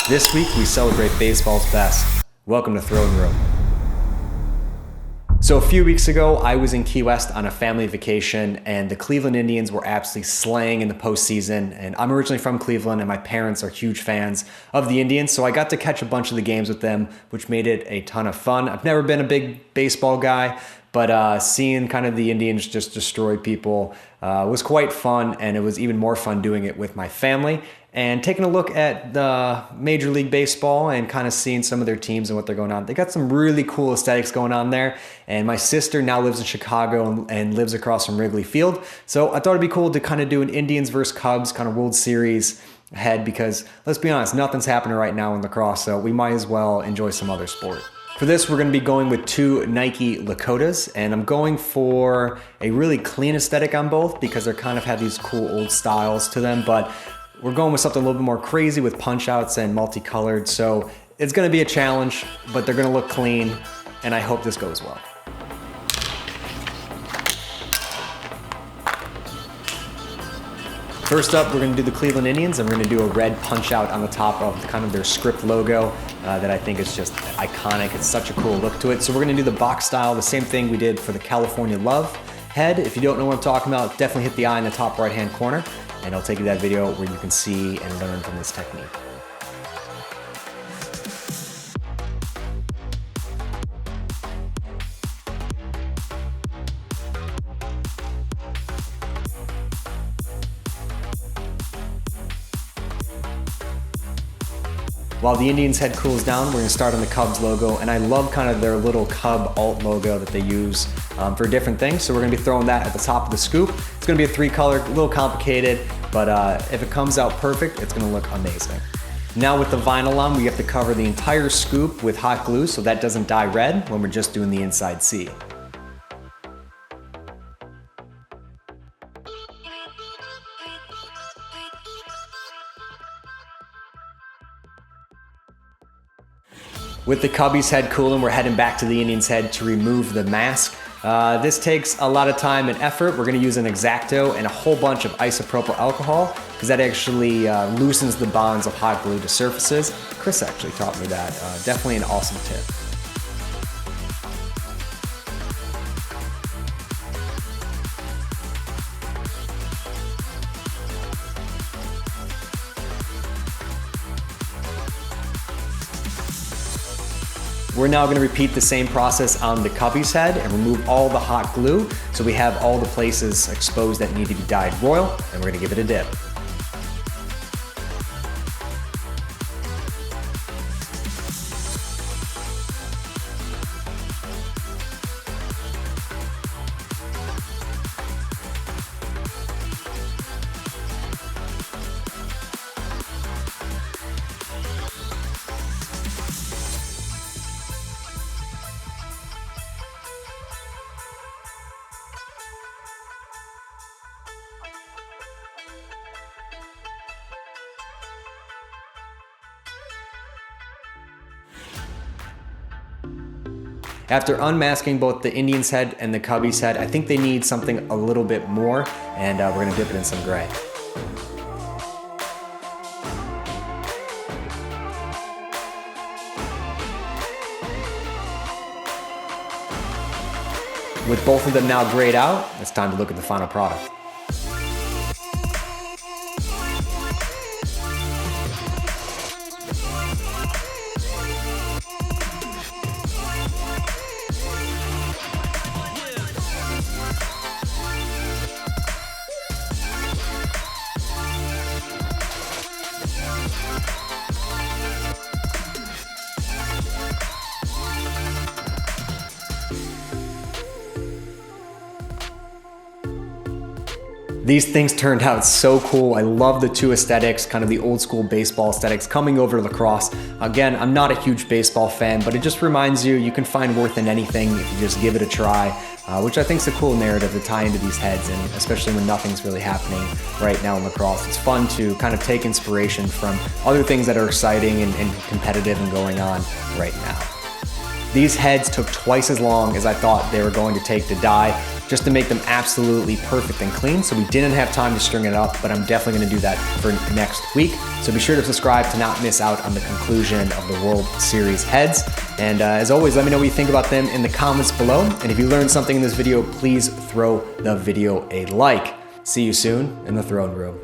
This week, we celebrate baseball's best. Welcome to Throne Room. So a few weeks ago, I was in Key West on a family vacation, and the Cleveland Indians were absolutely slaying in the postseason. And I'm originally from Cleveland, and my parents are huge fans of the Indians, so I got to catch a bunch of the games with them, which made it a ton of fun. I've never been a big baseball guy, but seeing kind of the Indians just destroy people was quite fun, and it was even more fun doing it with my family. And taking a look at the Major League Baseball and kind of seeing some of their teams and what they're going on. They got some really cool aesthetics going on there. And my sister now lives in Chicago and lives across from Wrigley Field. So I thought it'd be cool to kind of do an Indians versus Cubs kind of World Series ahead, because let's be honest, nothing's happening right now in lacrosse, so we might as well enjoy some other sport. For this, we're going to be going with two Nike Lakotas, and I'm going for a really clean aesthetic on both because they kind of have these cool old styles to them, but we're going with something a little bit more crazy with punch outs and multicolored. So it's going to be a challenge, but they're going to look clean, and I hope this goes well. First up, we're going to do the Cleveland Indians, and we're going to do a red punch out on the top of kind of their script logo that I think is just iconic. It's such a cool look to it. So we're going to do the box style, the same thing we did for the California Love head. If you don't know what I'm talking about, definitely hit the eye in the top right-hand corner, and I'll take you to that video where you can see and learn from this technique. While the Indians head cools down, we're going to start on the Cubs logo, and I love kind of their little Cub alt logo that they use for different things. So we're going to be throwing that at the top of the scoop. It's going to be a three-color, a little complicated, but if it comes out perfect, it's going to look amazing. Now with the vinyl on, we have to cover the entire scoop with hot glue so that doesn't dye red when we're just doing the inside C. With the Cubbies head cooling, we're heading back to the Indians head to remove the mask. This takes a lot of time and effort. We're gonna use an X-Acto and a whole bunch of isopropyl alcohol because that actually loosens the bonds of hot glue to surfaces. Chris actually taught me that. Definitely an awesome tip. We're now going to repeat the same process on the Cubbies head and remove all the hot glue so we have all the places exposed that need to be dyed royal, and we're going to give it a dip. After unmasking both the Indians head and the Cubbies head, I think they need something a little bit more, and we're gonna dip it in some gray. With both of them now grayed out, it's time to look at the final product. These things turned out so cool. I love the two aesthetics, kind of the old school baseball aesthetics coming over to lacrosse. Again, I'm not a huge baseball fan, but it just reminds you, you can find worth in anything if you just give it a try, which I think is a cool narrative to tie into these heads, and especially when nothing's really happening right now in lacrosse. It's fun to kind of take inspiration from other things that are exciting and competitive and going on right now. These heads took twice as long as I thought they were going to take to dye, just to make them absolutely perfect and clean. So we didn't have time to string it up, but I'm definitely gonna do that for next week. So be sure to subscribe to not miss out on the conclusion of the World Series heads. And as always, let me know what you think about them in the comments below. And if you learned something in this video, please throw the video a like. See you soon in the throne room.